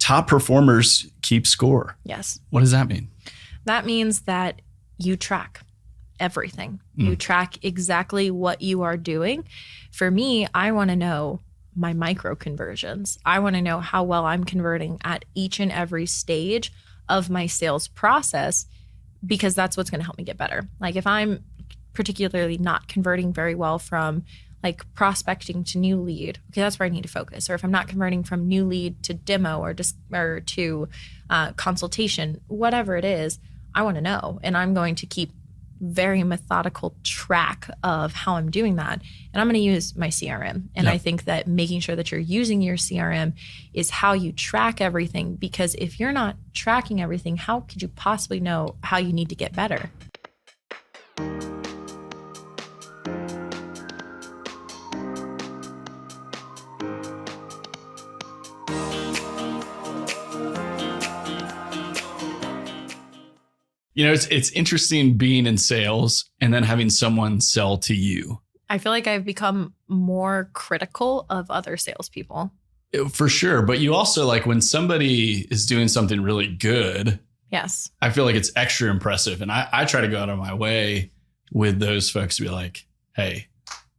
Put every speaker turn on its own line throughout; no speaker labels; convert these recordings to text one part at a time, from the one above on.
top performers keep score.
Yes.
What does that mean?
That means that you track everything. You track exactly what you are doing. For me, I want to know my micro conversions. I want to know how well I'm converting at each and every stage of my sales process, because that's what's going to help me get better. Like if I'm particularly not converting very well from like prospecting to new lead, okay, that's where I need to focus. Or if I'm not converting from new lead to demo or to consultation, whatever it is, I want to know. And I'm going to keep very methodical track of how I'm doing that. And I'm going to use my CRM. And I think that making sure that you're using your CRM is how you track everything, because if you're not tracking everything, how could you possibly know how you need to get better?
You know, it's interesting being in sales and then having someone sell to you.
I feel like I've become more critical of other salespeople.
For sure. But you also, like, when somebody is doing something really good,
Yes.
I feel like it's extra impressive. And I try to go out of my way with those folks to be like, hey,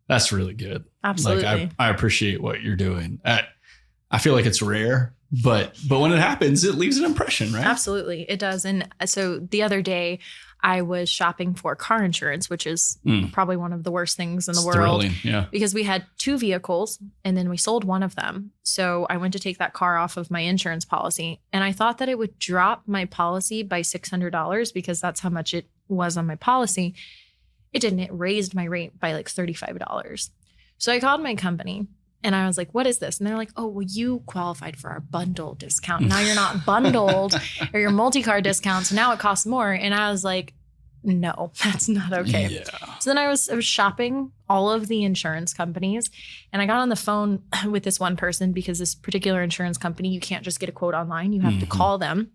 that's really good.
Absolutely.
Like, I appreciate what you're doing. I feel like it's rare. But when it happens, it leaves an impression, right?
Absolutely. It does. And so the other day I was shopping for car insurance, which is probably one of the worst things in the world.
Thrilling, yeah.
Because we had 2 vehicles and then we sold one of them. So I went to take that car off of my insurance policy, and I thought that it would drop my policy by $600 because that's how much it was on my policy. It didn't. It raised my rate by like $35. So I called my company. And I was like, what is this? And they're like, oh, well, you qualified for our bundle discount. Now you're not bundled or your multi-car discount. So now it costs more. And I was like, no, that's not okay.
Yeah.
So then I was shopping all of the insurance companies, and I got on the phone with this one person, because this particular insurance company, you can't just get a quote online. You have to call them.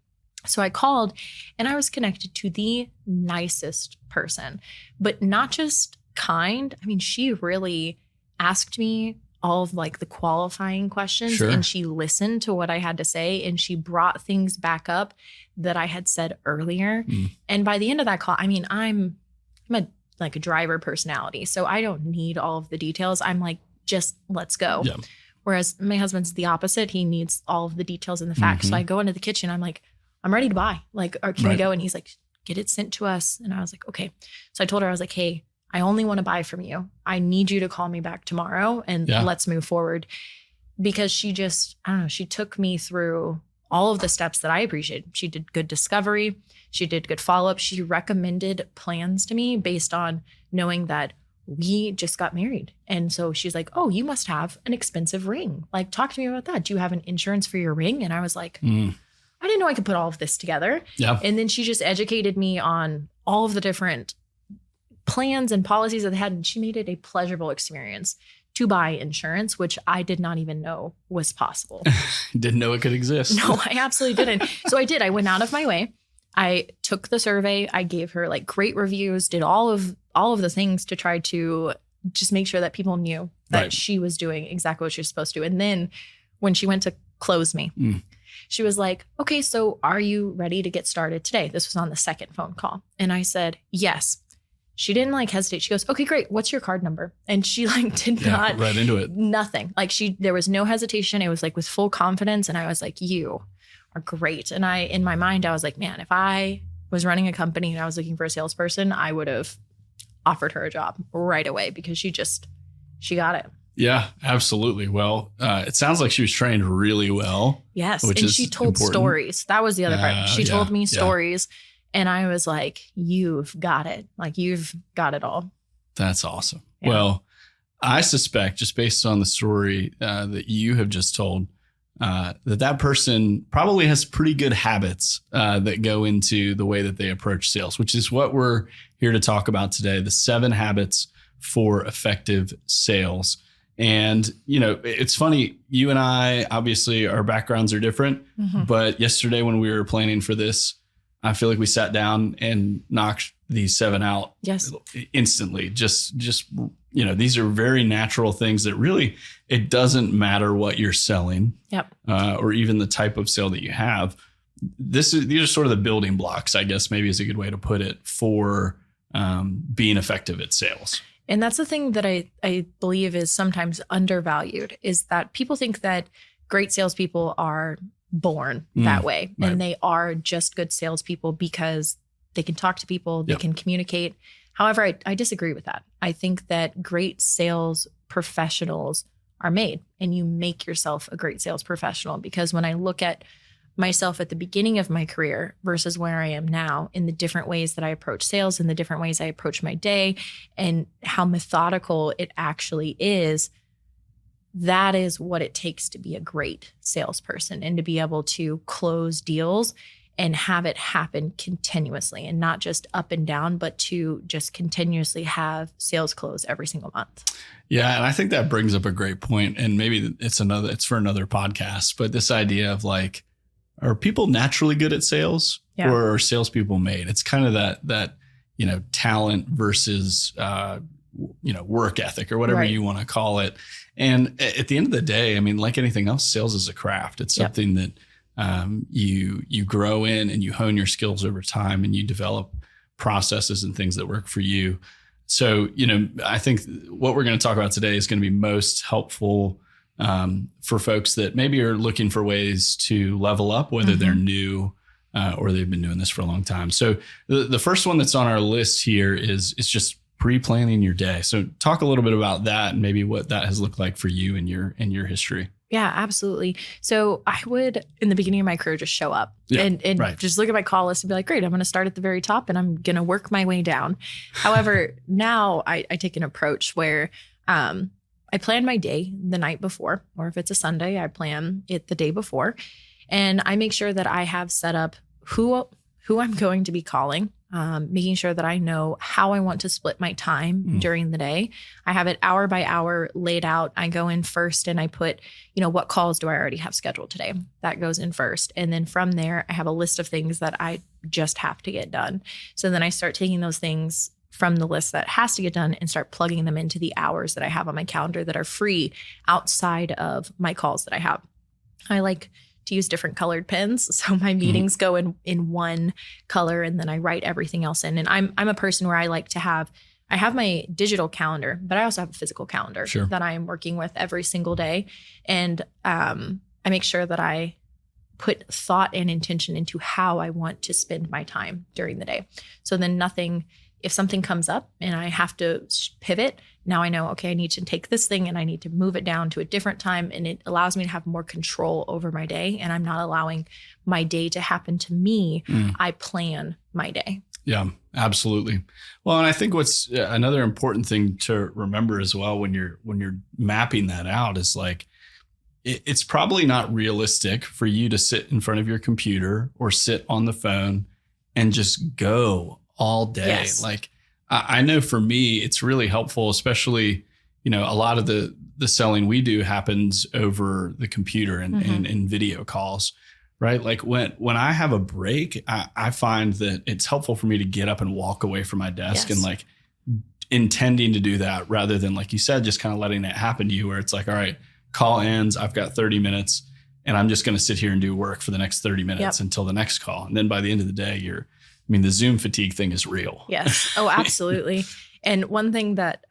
So I called, and I was connected to the nicest person, but not just kind. I mean, she really asked me all of like the qualifying questions,
Sure.
and she listened to what I had to say, and she brought things back up that I had said earlier. And by the end of that call, I mean, I'm a driver personality, so I don't need all of the details. I'm like, just let's go.
Yeah.
Whereas my husband's the opposite. He needs all of the details and the facts. So I go into the kitchen, I'm like, I'm ready to buy. Like, or can we go? And he's like, get it sent to us. And I was like, okay. So I told her, I was like, hey, I only want to buy from you. I need you to call me back tomorrow and let's move forward. Because she just, I don't know, she took me through all of the steps that I appreciated. She did good discovery. She did good follow-up. She recommended plans to me based on knowing that we just got married. And so she's like, oh, you must have an expensive ring. Like, talk to me about that. Do you have an insurance for your ring? And I was like, I didn't know I could put all of this together.
Yeah.
And then she just educated me on all of the different plans and policies that they had, and she made it a pleasurable experience to buy insurance, which I did not even know was possible.
Didn't know it could exist.
No, I absolutely didn't. So I did. I went out of my way. I took the survey. I gave her like great reviews, did all of the things to try to just make sure that people knew that she was doing exactly what she was supposed to. And then when she went to close me, she was like, okay, so are you ready to get started today? This was on the second phone call. And I said, yes. She didn't like hesitate. She goes, okay, great. What's your card number? And she like did not
right into it.
Nothing. Like there was no hesitation. It was like with full confidence. And I was like, you are great. And in my mind, I was like, man, if I was running a company and I was looking for a salesperson, I would have offered her a job right away, because she got it.
Yeah, absolutely. Well, it sounds like she was trained really well.
Yes.
Which
and
is
she told
important.
Stories. That was the other part. She told me stories. And I was like, you've got it. Like, you've got it all.
That's awesome.
Yeah.
Well, I suspect, just based on the story that you have just told, that person probably has pretty good habits that go into the way that they approach sales, which is what we're here to talk about today, the 7 habits for effective sales. And, you know, it's funny, you and I, obviously, our backgrounds are different. But yesterday when we were planning for this, I feel like we sat down and knocked these 7 out
Yes.
instantly. Just, these are very natural things that really, it doesn't matter what you're selling,
Yep.
Or even the type of sale that you have. These are sort of the building blocks, I guess, maybe is a good way to put it, for being effective at sales.
And that's the thing that I believe is sometimes undervalued, is that people think that great salespeople are born that way.
Right.
And they are just good salespeople because they can talk to people, they
Yep.
can communicate. However, I disagree with that. I think that great sales professionals are made, and you make yourself a great sales professional. Because when I look at myself at the beginning of my career versus where I am now, in the different ways that I approach sales and the different ways I approach my day and how methodical it actually is, that is what it takes to be a great salesperson and to be able to close deals and have it happen continuously, and not just up and down, but to just continuously have sales close every single month.
Yeah. And I think that brings up a great point. And maybe it's for another podcast, but this idea of like, are people naturally good at sales, or are salespeople made? It's kind of that talent versus, work ethic, or whatever
Right.
you want to call it. And at the end of the day, I mean, like anything else, sales is a craft. It's something that you grow in, and you hone your skills over time, and you develop processes and things that work for you. So, I think what we're going to talk about today is going to be most helpful for folks that maybe are looking for ways to level up, whether they're new or they've been doing this for a long time. So the first one that's on our list here is just pre-planning your day. So talk a little bit about that, and maybe what that has looked like for you in your history.
Yeah, absolutely. So I would, in the beginning of my career, just show up and
right.
just look at my call list and be like, great, I'm going to start at the very top and I'm going to work my way down. However, now I take an approach where I plan my day the night before, or if it's a Sunday, I plan it the day before. And I make sure that I have set up who I'm going to be calling, making sure that I know how I want to split my time during the day. I have it hour by hour laid out. I go in first and I put, what calls do I already have scheduled today? That goes in first. And then from there, I have a list of things that I just have to get done. So then I start taking those things from the list that has to get done and start plugging them into the hours that I have on my calendar that are free outside of my calls that I have. I like to use different colored pens. So my meetings go in one color, and then I write everything else in. And I'm a person where I like to I have my digital calendar, but I also have a physical calendar that I am working with every single day. And I make sure that I put thought and intention into how I want to spend my time during the day. So then if something comes up and I have to pivot, now I know, okay, I need to take this thing and I need to move it down to a different time. And it allows me to have more control over my day. And I'm not allowing my day to happen to me. I plan my day.
Yeah, absolutely. Well, and I think what's another important thing to remember as well when you're mapping that out is like, it's probably not realistic for you to sit in front of your computer or sit on the phone and just go all day.
Yes.
Like I know for me, it's really helpful, especially, a lot of the selling we do happens over the computer and video calls, right? Like when I have a break, I find that it's helpful for me to get up and walk away from my desk and like intending to do that, rather than, like you said, just kind of letting it happen to you, where it's like, all right, call ends, I've got 30 minutes and I'm just going to sit here and do work for the next 30 minutes until the next call. And then by the end of the day, the Zoom fatigue thing is real.
Yes. Oh, absolutely. And one thing that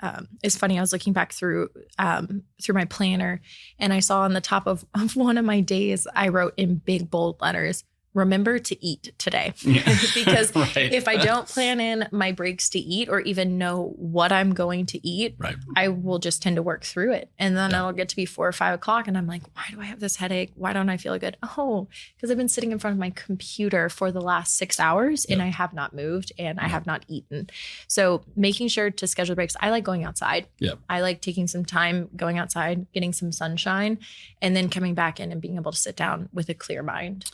is funny, I was looking back through my planner, and I saw on the top of one of my days, I wrote in big bold letters, remember to eat today. Because if I don't plan in my breaks to eat, or even know what I'm going to eat, I will just tend to work through it. And then it'll get to be 4 or 5 o'clock. And I'm like, why do I have this headache? Why don't I feel good? Oh, because I've been sitting in front of my computer for the last 6 hours and I have not moved and I have not eaten. So making sure to schedule breaks. I like going outside. I like taking some time going outside, getting some sunshine, and then coming back in and being able to sit down with a clear mind.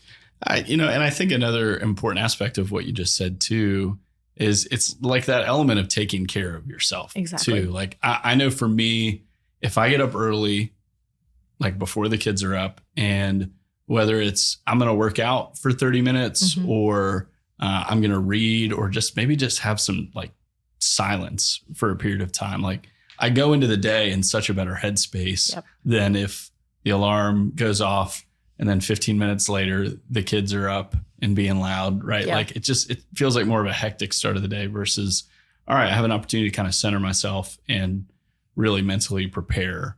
And I think another important aspect of what you just said too is it's like that element of taking care of yourself too. Like I know for me, if I get up early, like before the kids are up, and whether it's I'm going to work out for 30 minutes or I'm going to read, or maybe just have some like silence for a period of time. Like I go into the day in such a better headspace than if the alarm goes off and then 15 minutes later the kids are up and being loud, right? Like it feels like more of a hectic start of the day versus, all right, I have an opportunity to kind of center myself and really mentally prepare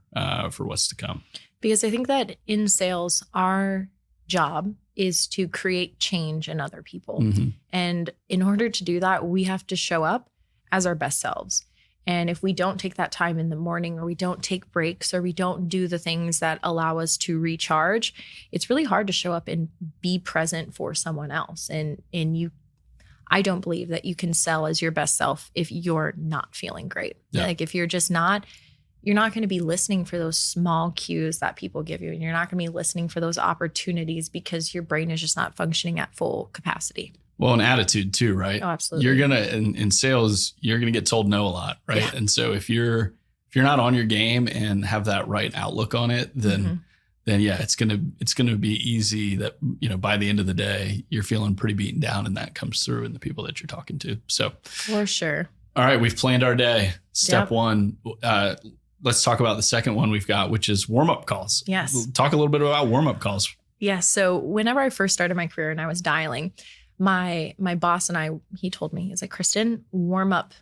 for what's to come.
Because I think that in sales, our job is to create change in other people.
Mm-hmm.
And in order to do that, we have to show up as our best selves. And if we don't take that time in the morning, or we don't take breaks, or we don't do the things that allow us to recharge, it's really hard to show up and be present for someone else. And I don't believe that you can sell as your best self if you're not feeling great. Yeah. Like if you're just not, you're not going to be listening for those small cues that people give you. And you're not going to be listening for those opportunities because your brain is just not functioning at full capacity.
Well, an attitude too, right?
Oh, absolutely.
You're going to, in sales, you're going to get told no a lot, right? Yeah. And so if you're not on your game and have that right outlook on it, then yeah, it's going to be easy that, by the end of the day, you're feeling pretty beaten down, and that comes through in the people that you're talking to. So
for sure.
All right. We've planned our day. Step one, let's talk about the second one we've got, which is warm-up calls.
Yes.
Talk a little bit about warm-up calls.
Yeah. So whenever I first started my career and I was dialing, my boss and he told me, he's like, Kristen, warm up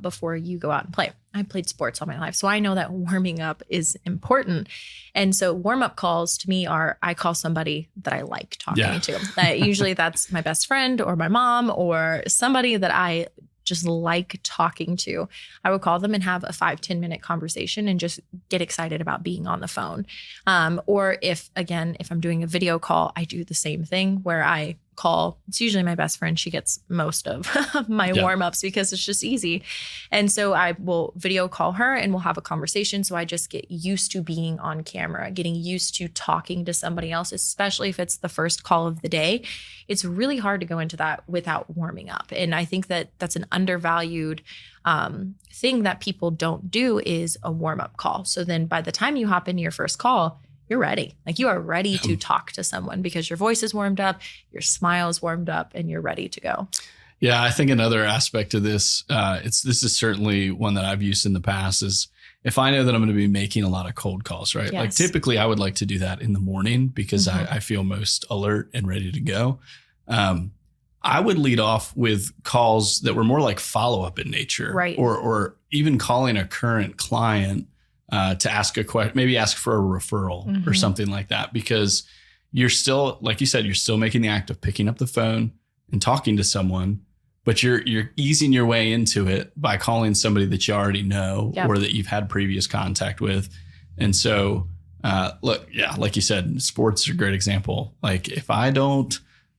before you go out and play. I played sports all my life, so I know that warming up is important. And so warm-up calls to me are, I call somebody that I like talking to. Usually that's my best friend or my mom or somebody that I just like talking to. I would call them and have a 5-10 minute conversation and just get excited about being on the phone. Or if I'm doing a video call, I do the same thing where I call. It's usually my best friend. She gets most of my warm-ups because it's just easy. And so I will video call her and we'll have a conversation. So I just get used to being on camera, getting used to talking to somebody else, especially if it's the first call of the day. It's really hard to go into that without warming up. And I think that that's an undervalued thing that people don't do is a warm-up call. So then by the time you hop into your first call, you're ready. Like you are ready to talk to someone because your voice is warmed up, your smile is warmed up, and you're ready to go.
Yeah, I think another aspect of this, this is certainly one that I've used in the past, is if I know that I'm going to be making a lot of cold calls, right?
Yes.
Like typically I would like to do that in the morning because I feel most alert and ready to go. I would lead off with calls that were more like follow-up in nature,
right?
Or even calling a current client to ask a question, maybe ask for a referral or something like that, because you're still, like you said, you're still making the act of picking up the phone and talking to someone, but you're easing your way into it by calling somebody that you already know or that you've had previous contact with. And so, like you said, sports are a great example. Like if I don't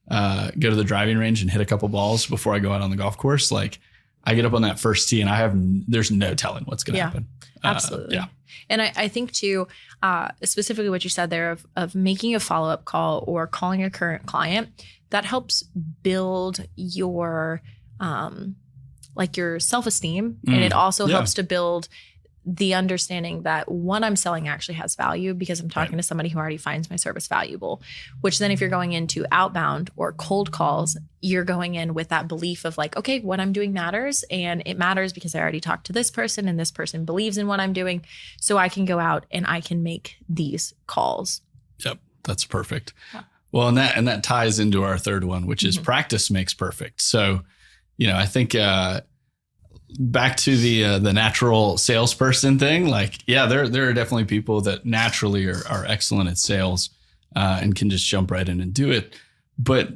go to the driving range and hit a couple balls before I go out on the golf course, like I get up on that first tee and there's no telling what's going to happen.
Absolutely. And I think too, specifically what you said there of making a follow-up call or calling a current client, that helps build your your self-esteem. And it also helps to build the understanding that what I'm selling actually has value because I'm talking to somebody who already finds my service valuable, which then if you're going into outbound or cold calls, you're going in with that belief of like, okay, what I'm doing matters, and it matters because I already talked to this person and this person believes in what I'm doing. So I can go out and I can make these calls. Yep.
That's perfect. Yeah. Well, and that ties into our third one, which is practice makes perfect. So, I think, back to the natural salesperson thing, there are definitely people that naturally are excellent at sales and can just jump right in and do it. But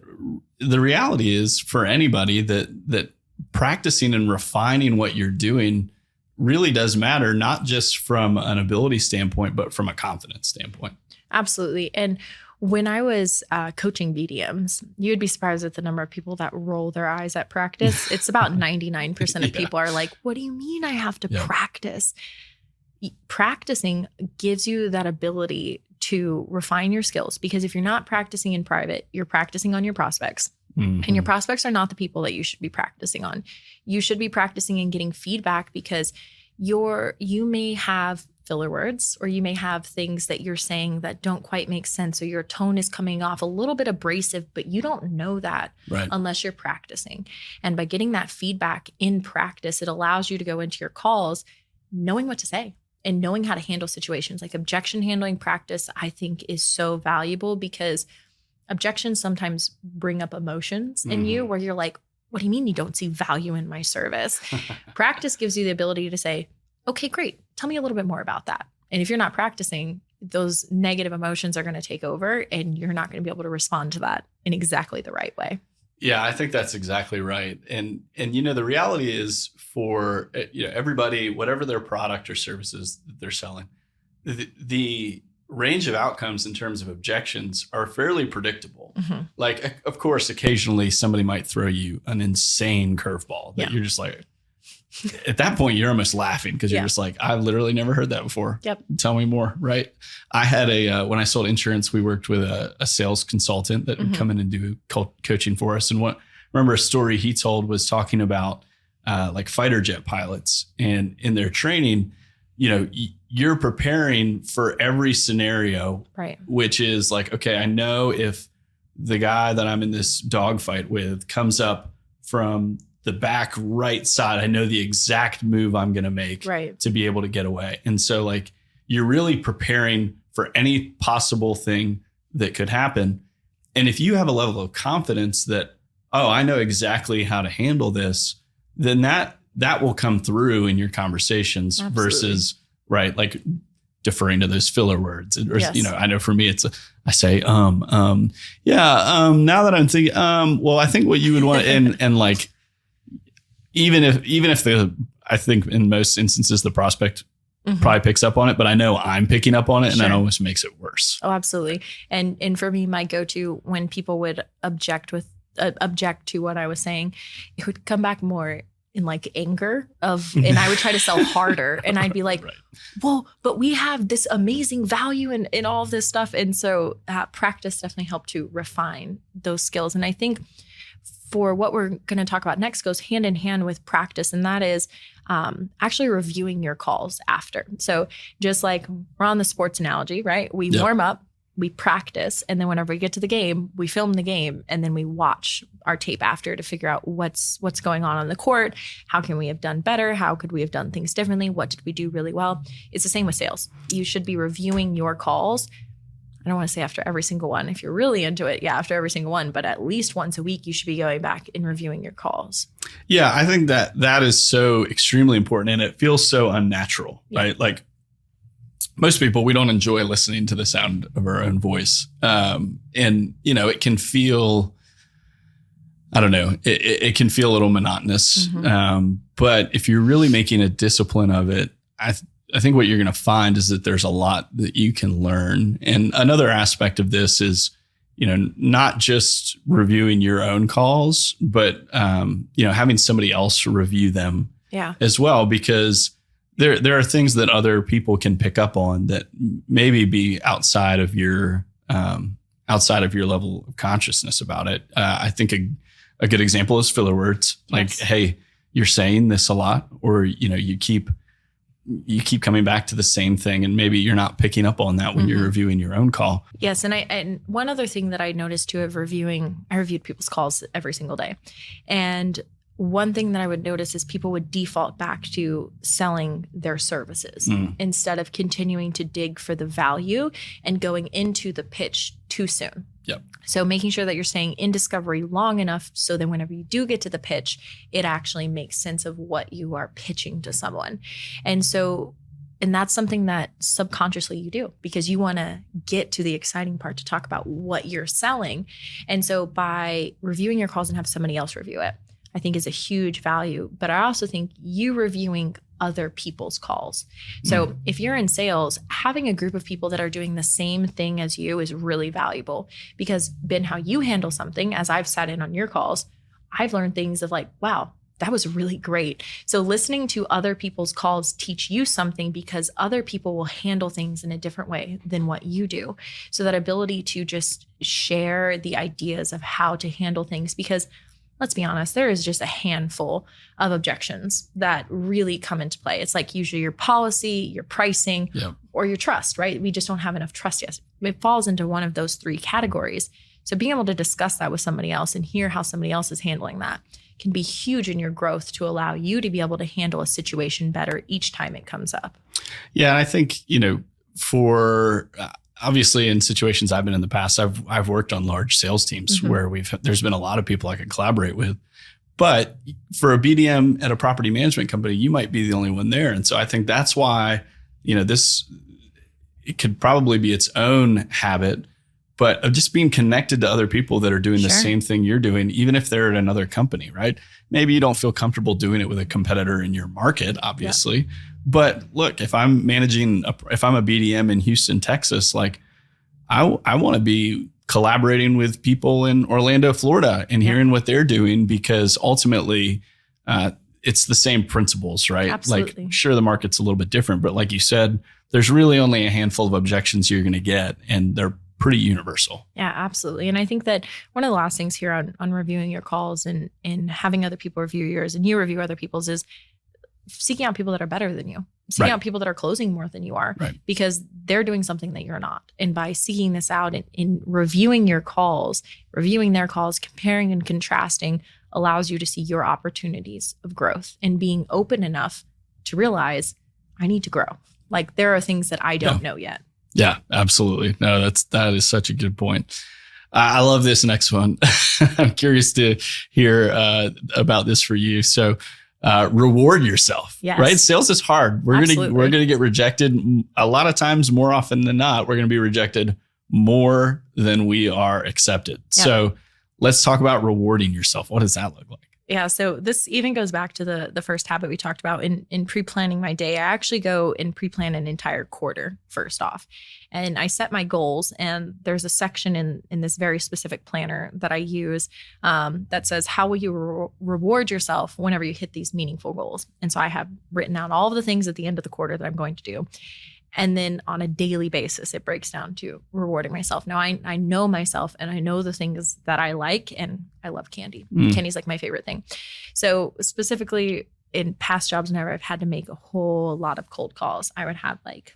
the reality is for anybody that practicing and refining what you're doing really does matter, not just from an ability standpoint, but from a confidence standpoint.
Absolutely. And when I was coaching BDMs, you would be surprised at the number of people that roll their eyes at practice. It's about 99% of people are like, what do you mean I have to practice? Practicing gives you that ability to refine your skills, because if you're not practicing in private, you're practicing on your prospects. And your prospects are not the people that you should be practicing on. You should be practicing and getting feedback because you may have filler words, or you may have things that you're saying that don't quite make sense, or your tone is coming off a little bit abrasive, but you don't know that unless you're practicing. And by getting that feedback in practice, it allows you to go into your calls knowing what to say and knowing how to handle situations. Like objection handling practice, I think, is so valuable because objections sometimes bring up emotions in you where you're like, what do you mean you don't see value in my service? Practice gives you the ability to say, okay, great. Tell me a little bit more about that. And if you're not practicing, those negative emotions are going to take over and you're not going to be able to respond to that in exactly the right way.
Yeah, I think that's exactly right. And the reality is for everybody, whatever their product or services that they're selling, the range of outcomes in terms of objections are fairly predictable. Like, of course, occasionally somebody might throw you an insane curveball that you're just like, at that point, you're almost laughing because you're just like, I've literally never heard that before.
Yep.
Tell me more. Right. I had when I sold insurance, we worked with a sales consultant that would come in and do coaching for us. And remember a story he told was talking about like fighter jet pilots, and in their training, you're preparing for every scenario,
right?
Which is like, okay, I know if the guy that I'm in this dogfight with comes up from the back right side, I know the exact move I'm going to make to be able to get away. And so like, you're really preparing for any possible thing that could happen. And if you have a level of confidence that, oh, I know exactly how to handle this, then that will come through in your conversations. Absolutely. Versus like deferring to those filler words. Or, I know for me, I say, now that I'm thinking, well, I think what you would want, and like, even if I think in most instances, the prospect probably picks up on it, but I know I'm picking up on it, and that almost makes it worse.
Oh, absolutely. And for me, my go-to when people would object to what I was saying, it would come back more in like anger and I would try to sell harder, and I'd be like, well, but we have this amazing value in all of this stuff. And so practice definitely helped to refine those skills. And I think for what we're going to talk about next goes hand in hand with practice. And that is actually reviewing your calls after. So just like we're on the sports analogy, right? We warm up, we practice, and then whenever we get to the game, we film the game, and then we watch our tape after to figure out what's going on the court. How can we have done better? How could we have done things differently? What did we do really well? It's the same with sales. You should be reviewing your calls. I don't want to say after every single one. If you're really into it, after every single one, but at least once a week, you should be going back and reviewing your calls.
Yeah, I think that is so extremely important, and it feels so unnatural, right? Like most people, we don't enjoy listening to the sound of our own voice. And it can feel, I don't know, it can feel a little monotonous. But if you're really making a discipline of it, I think what you're going to find is that there's a lot that you can learn. And another aspect of this is, not just reviewing your own calls, but, having somebody else review them as well, because there are things that other people can pick up on that maybe be outside of your level of consciousness about it. I think a good example is filler words. Like, hey, you're saying this a lot, or, you keep coming back to the same thing, and maybe you're not picking up on that when you're reviewing your own call.
Yes. And one other thing that I noticed too of reviewing, I reviewed people's calls every single day. And one thing that I would notice is people would default back to selling their services instead of continuing to dig for the value and going into the pitch too soon.
Yep.
So making sure that you're staying in discovery long enough so that whenever you do get to the pitch, it actually makes sense of what you are pitching to someone. And that's something that subconsciously you do because you want to get to the exciting part to talk about what you're selling. And so by reviewing your calls and have somebody else review it, I think is a huge value. But I also think you reviewing other people's calls. So if you're in sales, having a group of people that are doing the same thing as you is really valuable, because Ben, how you handle something, as I've sat in on your calls, I've learned things of like, wow, that was really great. So listening to other people's calls teach you something because other people will handle things in a different way than what you do. So that ability to just share the ideas of how to handle things, because let's be honest, there is just a handful of objections that really come into play. It's like usually your policy, your pricing, or your trust, right? We just don't have enough trust yet. It falls into one of those three categories. So being able to discuss that with somebody else and hear how somebody else is handling that can be huge in your growth to allow you to be able to handle a situation better each time it comes up.
Yeah, I think, for obviously in situations I've been in the past, I've worked on large sales teams where there's been a lot of people I could collaborate with. But for a BDM at a property management company, you might be the only one there. And so I think that's why, it could probably be its own habit, but of just being connected to other people that are doing the same thing you're doing, even if they're at another company, right? Maybe you don't feel comfortable doing it with a competitor in your market, obviously. But look, if I'm if I'm a BDM in Houston, Texas, like I want to be collaborating with people in Orlando, Florida and hearing what they're doing, because ultimately it's the same principles, right?
Absolutely.
Like, sure, the market's a little bit different, but like you said, there's really only a handful of objections you're going to get, and they're pretty universal.
Yeah, absolutely. And I think that one of the last things here on reviewing your calls and having other people review yours and you review other people's is seeking out people that are better than you, seeking out people that are closing more than you are, because they're doing something that you're not. And by seeking this out and in reviewing your calls, reviewing their calls, comparing and contrasting allows you to see your opportunities of growth and being open enough to realize I need to grow. Like there are things that I don't know yet.
Yeah, absolutely. No, that is such a good point. I love this next one. I'm curious to hear about this for you. So reward yourself, right? Sales is hard. We're going to get rejected a lot of times. More often than not, we're going to be rejected more than we are accepted. Yep. So let's talk about rewarding yourself. What does that look like?
Yeah. So this even goes back to the first habit we talked about in pre-planning my day. I actually go and pre-plan an entire quarter first off. And I set my goals, and there's a section in this very specific planner that I use that says, how will you reward yourself whenever you hit these meaningful goals? And so I have written out all of the things at the end of the quarter that I'm going to do. And then on a daily basis, it breaks down to rewarding myself. Now, I know myself and I know the things that I like, and I love candy. Candy's like my favorite thing. So specifically in past jobs, whenever I've had to make a whole lot of cold calls, I would have like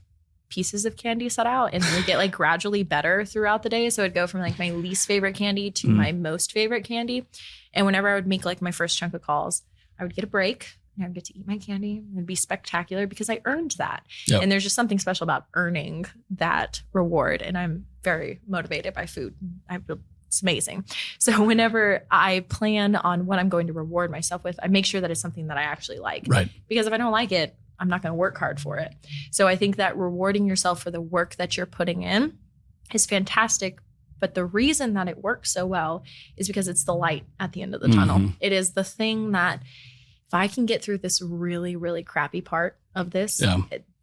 pieces of candy set out, and they get like gradually better throughout the day. So it'd go from like my least favorite candy to my most favorite candy. And whenever I would make like my first chunk of calls, I would get a break. I would get to eat my candy. It'd be spectacular because I earned that. Yep. And there's just something special about earning that reward. And I'm very motivated by food. It's amazing. So whenever I plan on what I'm going to reward myself with, I make sure that it's something that I actually like. Right. Because if I don't like it, I'm not going to work hard for it. So I think that rewarding yourself for the work that you're putting in is fantastic. But the reason that it works so well is because it's the light at the end of the tunnel. It is the thing that if I can get through this really, really crappy part of this,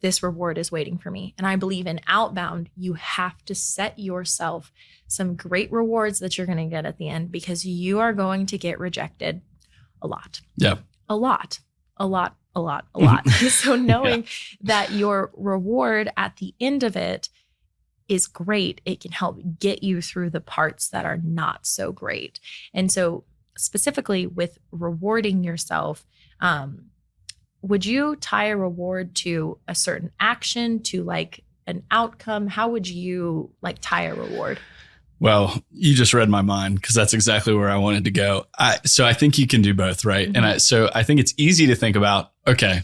this reward is waiting for me. And I believe in Outbound, you have to set yourself some great rewards that you're going to get at the end, because you are going to get rejected a lot. Yeah. A lot. So knowing that your reward at the end of it is great, it can help get you through the parts that are not so great. And so specifically with rewarding yourself, would you tie a reward to a certain action, to like an outcome? How would you like tie a reward?
Well, you just read my mind, because that's exactly where I wanted to go. So I think you can do both, right? And I think it's easy to think about, okay,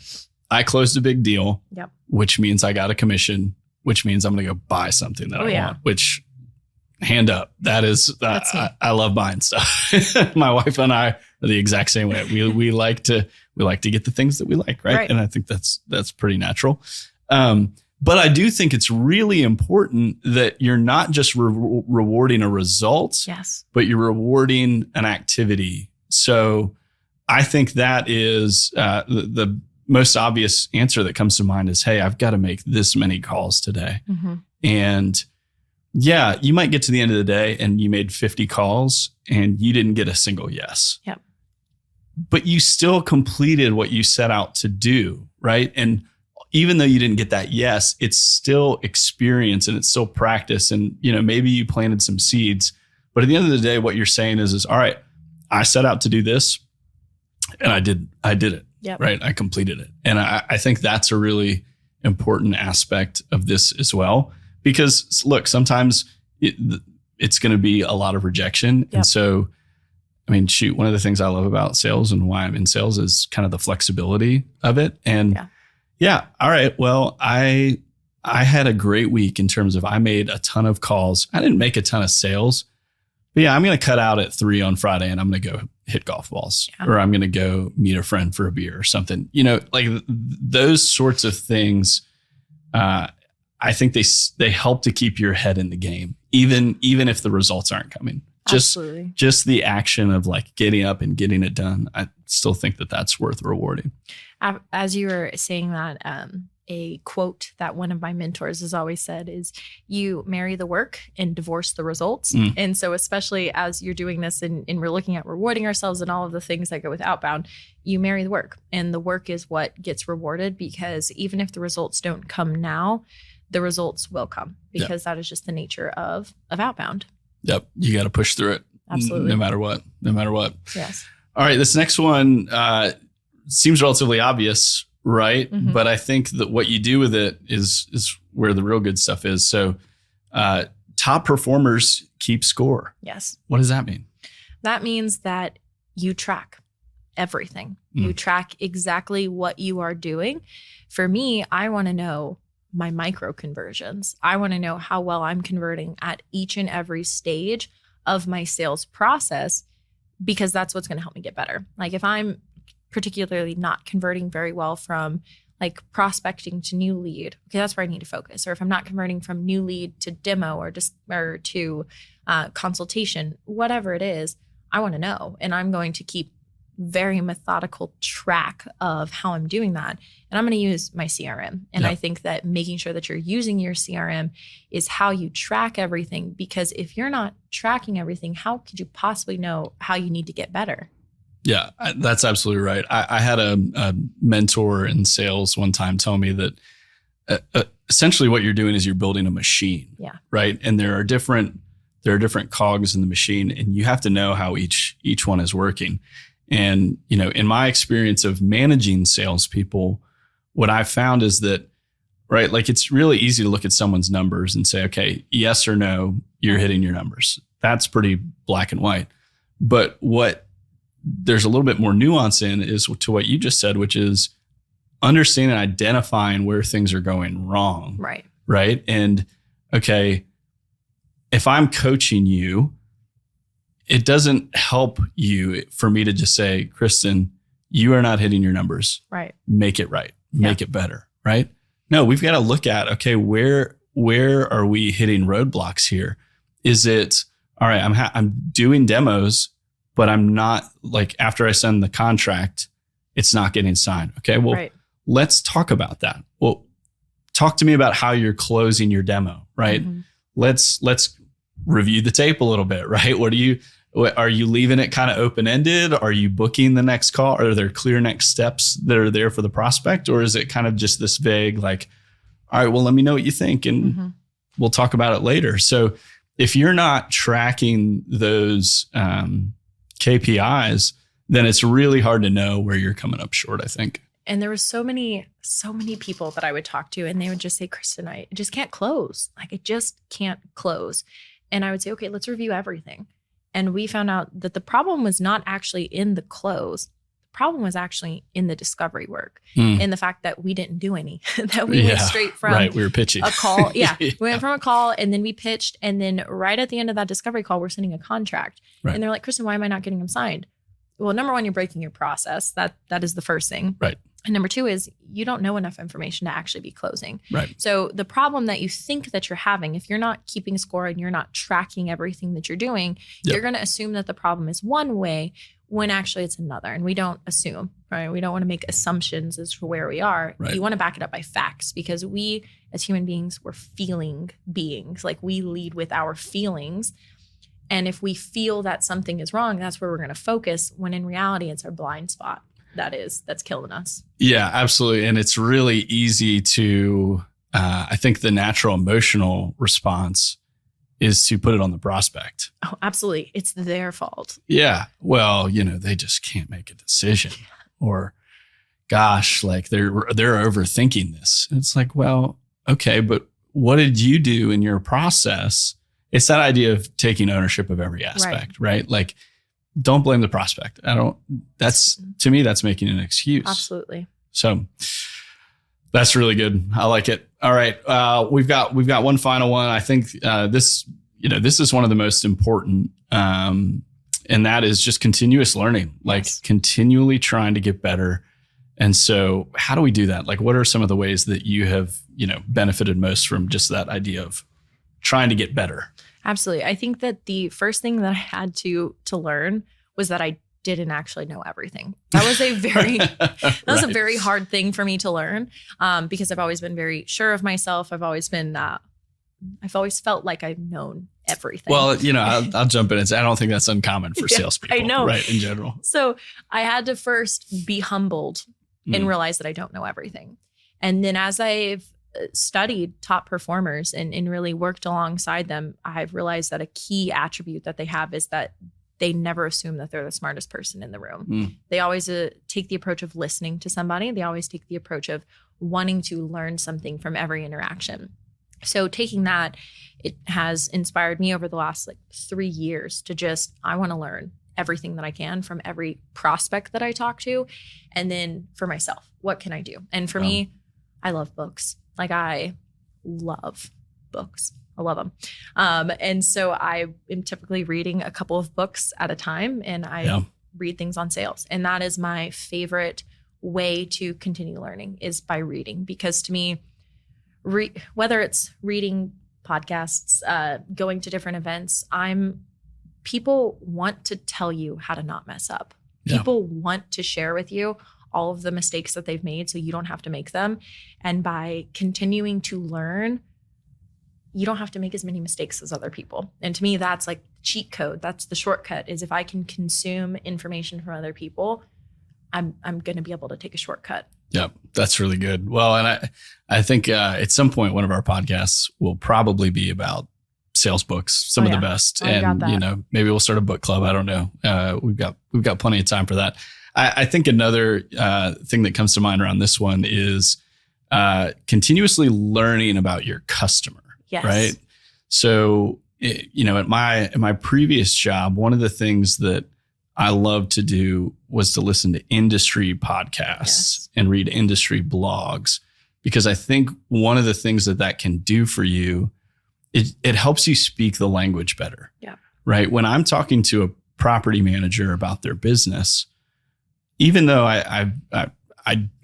I closed a big deal, which means I got a commission, which means I'm going to go buy something that I want, which, hand up, that is, I love buying stuff. My wife and I are the exact same way. We like to get the things that we like, right? And I think that's pretty natural. But I do think it's really important that you're not just rewarding a result, but you're rewarding an activity. So I think that is the most obvious answer that comes to mind is, hey, I've got to make this many calls today. And yeah, you might get to the end of the day and you made 50 calls and you didn't get a single yes. But you still completed what you set out to do, right? And even though you didn't get that yes, it's still experience and it's still practice. And, maybe you planted some seeds, but at the end of the day, what you're saying is all right, I set out to do this and I did it.
Yep.
Right. I completed it. And I think that's a really important aspect of this as well, because look, sometimes it's going to be a lot of rejection. Yep. And so, I mean, shoot, one of the things I love about sales and why I'm in sales is kind of the flexibility of it. And yeah. All right. Well, I had a great week in terms of I made a ton of calls. I didn't make a ton of sales, but yeah, I'm going to cut out at 3 on Friday and I'm going to go hit golf balls or I'm going to go meet a friend for a beer or something, like those sorts of things. I think they help to keep your head in the game, even if the results aren't coming. Just the action of like getting up and getting it done. I still think that that's worth rewarding.
As you were saying that, a quote that one of my mentors has always said is, you marry the work and divorce the results. And so especially as you're doing this and we're looking at rewarding ourselves and all of the things that go with Outbound, you marry the work, and the work is what gets rewarded, because even if the results don't come now, the results will come, because that is just the nature of Outbound. Yep.
You got to push through it.
Absolutely.
No matter what.
Yes.
All right. This next one seems relatively obvious, right? Mm-hmm. But I think that what you do with it is where the real good stuff is. So top performers keep score.
Yes.
What does that mean?
That means that you track everything. You track exactly what you are doing. For me, I want to know my micro conversions. I want to know how well I'm converting at each and every stage of my sales process, because that's what's going to help me get better. Like if I'm particularly not converting very well from like prospecting to new lead, okay, that's where I need to focus. Or if I'm not converting from new lead to demo or to consultation, whatever it is, I want to know. And I'm going to keep very methodical track of how I'm doing that. And I'm going to use my CRM. And I think that making sure that you're using your CRM is how you track everything, because if you're not tracking everything, how could you possibly know how you need to get better?
Yeah, that's absolutely right. I had a mentor in sales one time tell me that essentially what you're doing is you're building a machine.
Yeah.
Right. And there are different cogs in the machine, and you have to know how each one is working. And, in my experience of managing salespeople, what I found is that, right, like it's really easy to look at someone's numbers and say, okay, yes or no, you're hitting your numbers. That's pretty black and white. But what there's a little bit more nuance in is to what you just said, which is understanding and identifying where things are going wrong.
Right.
Right. And okay, if I'm coaching you, it doesn't help you for me to just say, Kristen, you are not hitting your numbers.
Right.
Make it right. Make it better. Right. No, we've got to look at, okay, where are we hitting roadblocks here? Is it, all right, I'm doing demos, but I'm not, like, after I send the contract, it's not getting signed. Okay. Well, let's talk about that. Well, talk to me about how you're closing your demo. Right. Mm-hmm. Let's review the tape a little bit. Right. Are you leaving it kind of open-ended? Are you booking the next call? Are there clear next steps that are there for the prospect? Or is it kind of just this vague, like, all right, well, let me know what you think and we'll talk about it later. So if you're not tracking those KPIs, then it's really hard to know where you're coming up short, I think.
And there was so many people that I would talk to, and they would just say, Kristen, I just can't close. Like, I just can't close. And I would say, okay, let's review everything. And we found out that the problem was not actually in the close. The problem was actually in the discovery work, in the fact that we didn't do any, that we went straight from
we were pitching
a call. We went from a call and then we pitched. And then right at the end of that discovery call, we're sending a contract. Right. And they're like, Kristen, why am I not getting them signed? Well, number one, you're breaking your process. That is the first thing.
Right.
And number two is you don't know enough information to actually be closing.
Right.
So the problem that you think that you're having, if you're not keeping score and you're not tracking everything that you're doing, you're going to assume that the problem is one way when actually it's another. And we don't assume, right? We don't want to make assumptions as to where we are. Right. You want to back it up by facts, because we as human beings, we're feeling beings. Like, we lead with our feelings. And if we feel that something is wrong, that's where we're going to focus, when in reality, it's our blind spot. That's killing us. Yeah,
absolutely. And it's really easy to, I think the natural emotional response is to put it on the prospect.
Oh, absolutely. It's their fault.
Yeah. Well, they just can't make a decision, or gosh, like they're overthinking this. It's like, well, okay, but what did you do in your process? It's that idea of taking ownership of every aspect, right? Like, don't blame the prospect. To me, that's making an excuse.
Absolutely.
So that's really good. I like it. All right. We've got one final one. I think this is one of the most important, and that is just continuous learning, like continually trying to get better. And so how do we do that? Like, what are some of the ways that you have, benefited most from just that idea of trying to get better?
Absolutely. I think that the first thing that I had to learn was that I didn't actually know everything. That was a very a very hard thing for me to learn, because I've always been very sure of myself. I've always felt like I've known everything.
Well, I'll jump in and say I don't think that's uncommon for salespeople.
I know,
right? In general.
So I had to first be humbled and realize that I don't know everything, and then as I've studied top performers and really worked alongside them, I've realized that a key attribute that they have is that they never assume that they're the smartest person in the room. They always take the approach of listening to somebody. They always take the approach of wanting to learn something from every interaction. So taking that, it has inspired me over the last 3 years to I want to learn everything that I can from every prospect that I talk to. And then for myself, what can I do? And for me, I love books. I love books. I love them. And so I am typically reading a couple of books at a time, and I read things on sales. And that is my favorite way to continue learning, is by reading. Because to me, whether it's reading podcasts, going to different events, people want to tell you how to not mess up.
Yeah.
People want to share with you all of the mistakes that they've made so you don't have to make them. And by continuing to learn, you don't have to make as many mistakes as other people. And to me, that's cheat code. That's the shortcut, is if I can consume information from other people, I'm going to be able to take a shortcut.
Yep. That's really good. Well, and I think at some point, one of our podcasts will probably be about sales books, some of the best. And, maybe we'll start a book club. I don't know. We've got plenty of time for that. I think another thing that comes to mind around this one is continuously learning about your customer.
Yes.
Right. So, at my previous job, one of the things that I loved to do was to listen to industry podcasts and read industry blogs, because I think one of the things that can do for you, it helps you speak the language better.
Yeah.
Right. When I'm talking to a property manager about their business, even though I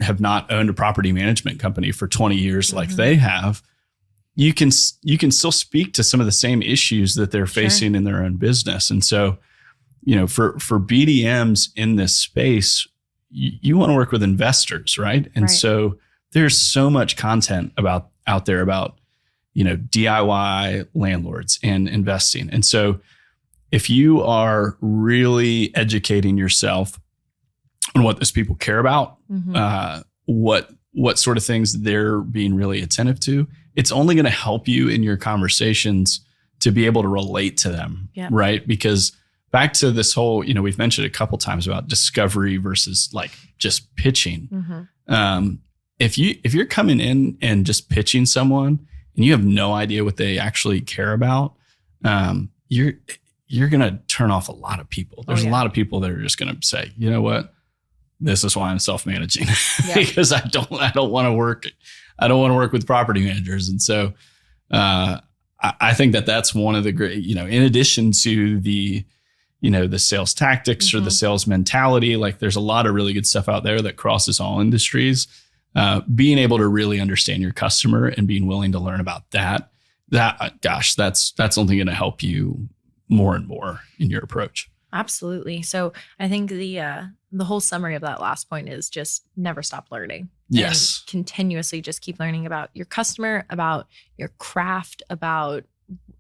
have not owned a property management company for 20 years like they have, you can still speak to some of the same issues that they're facing in their own business. And so, for BDMs in this space, you want to work with investors, right? And so there's so much content out there about, DIY landlords and investing. And so if you are really educating yourself on what those people care about, what sort of things they're being really attentive to, it's only going to help you in your conversations to be able to relate to them, right? Because back to this whole, we've mentioned a couple times about discovery versus just pitching. If you're coming in and just pitching someone and you have no idea what they actually care about, you're going to turn off a lot of people. There's a lot of people that are just going to say, you know what? This is why I'm self-managing because I don't want to work. I don't want to work with property managers. And so I think that's one of the great, in addition to the, the sales tactics or the sales mentality, there's a lot of really good stuff out there that crosses all industries. Being able to really understand your customer and being willing to learn about that's only going to help you more and more in your approach.
Absolutely. So I think the whole summary of that last point is just never stop learning.
Yes.
And continuously just keep learning about your customer, about your craft, about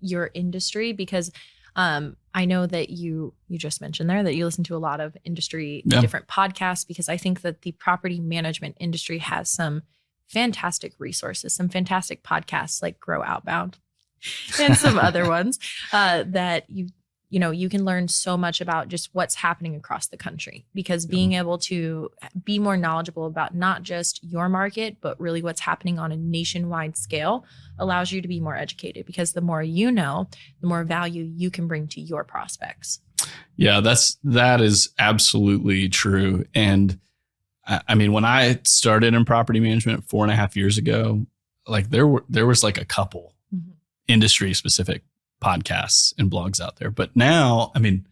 your industry, because I know that you just mentioned there that you listen to a lot of industry, different podcasts, because I think that the property management industry has some fantastic resources, some fantastic podcasts like Grow Outbound. and some other ones that you can learn so much about just what's happening across the country, because being able to be more knowledgeable about not just your market, but really what's happening on a nationwide scale allows you to be more educated, because the more you know, the more value you can bring to your prospects.
Yeah, that is absolutely true. And I mean, when I started in property management 4.5 years ago, like there was like a couple industry specific podcasts and blogs out there. But now, I mean,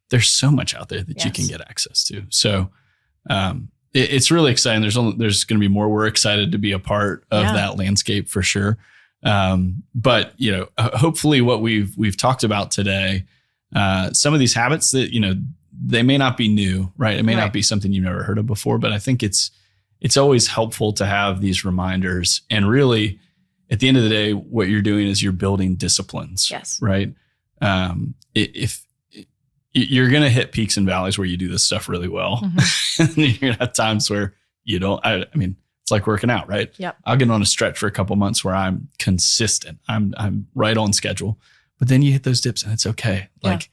there's so much out there that you can get access to. So it's really exciting. There's going to be more. We're excited to be a part of that landscape for sure. But hopefully what we've talked about today, some of these habits that, they may not be new, right? It may not be something you've never heard of before, but I think it's always helpful to have these reminders. And really, at the end of the day, what you're doing is you're building disciplines, right? If you're going to hit peaks and valleys where you do this stuff really well, and you're going to have times where you don't. I mean, it's like working out, right?
Yep.
I'll get on a stretch for a couple months where I'm consistent. I'm right on schedule, but then you hit those dips and it's okay. Like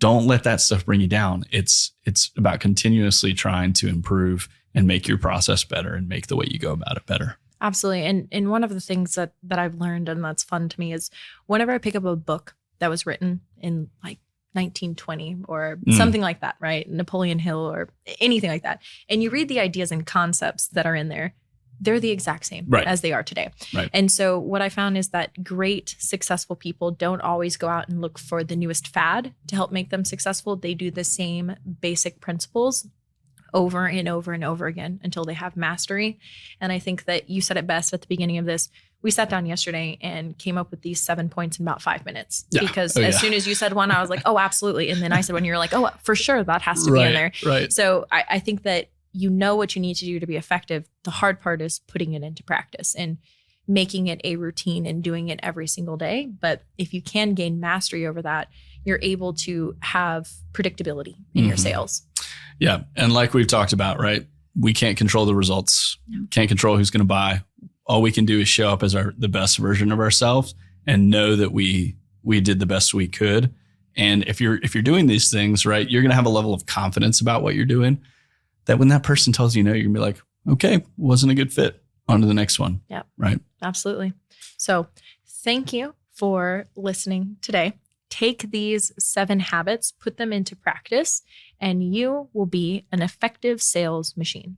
don't let that stuff bring you down. It's about continuously trying to improve and make your process better and make the way you go about it better.
Absolutely. And one of the things that I've learned and that's fun to me is whenever I pick up a book that was written in like 1920 or something like that, right? Napoleon Hill or anything like that. And you read the ideas and concepts that are in there, they're the exact same as they are today. Right. And so what I found is that great, successful people don't always go out and look for the newest fad to help make them successful. They do the same basic principles over and over and over again until they have mastery. And I think that you said it best at the beginning of this. We sat down yesterday and came up with these 7 points in about 5 minutes because as soon as you said one, I was like, oh, absolutely. And then I said, when you're like, oh, for sure, that has to be in there.
Right.
So I think that you know what you need to do to be effective. The hard part is putting it into practice and making it a routine and doing it every single day. But if you can gain mastery over that, you're able to have predictability in your sales.
Yeah. And like we've talked about, right? We can't control the results, can't control who's going to buy. All we can do is show up as the best version of ourselves and know that we did the best we could. And if you're doing these things, right, you're going to have a level of confidence about what you're doing that when that person tells you no, you're going to be like, okay, wasn't a good fit. On to the next one.
Yeah.
Right.
Absolutely. So thank you for listening today. Take these 7 habits, put them into practice, and you will be an effective sales machine.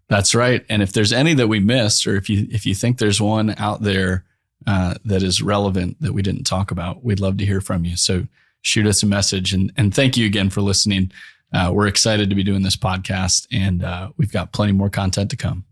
That's right. And if there's any that we missed, or if you think there's one out there that is relevant that we didn't talk about, we'd love to hear from you. So shoot us a message. And thank you again for listening. We're excited to be doing this podcast, and we've got plenty more content to come.